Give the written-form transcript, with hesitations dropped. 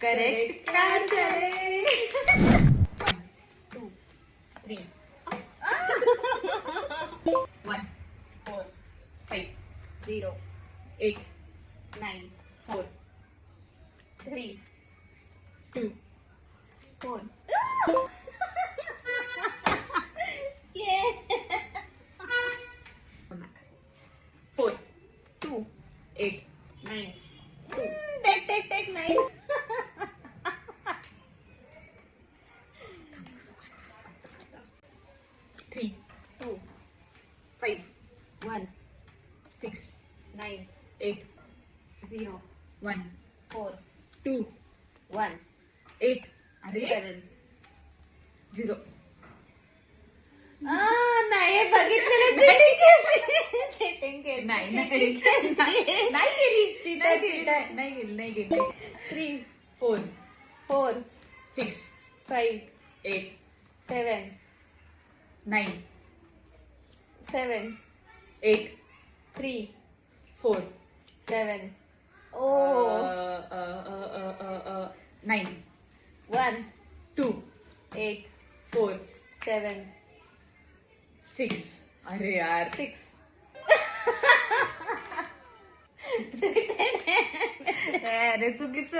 Correct car चले. 1 2 3 1 4 5 0 8 9 4 3 2 4 4 2 8 9 2 take 9. 3 2 5 1 6 9 8 0 1 4 2 1 8 7 0. नाही बघितलेलं चीटिंग केली. नाही गेली. 3 4 4 6 5 8 7 9 7 8 3 4 7 9 1 2 8 4 7 6. अरे यार 6. अरे चुकीचं.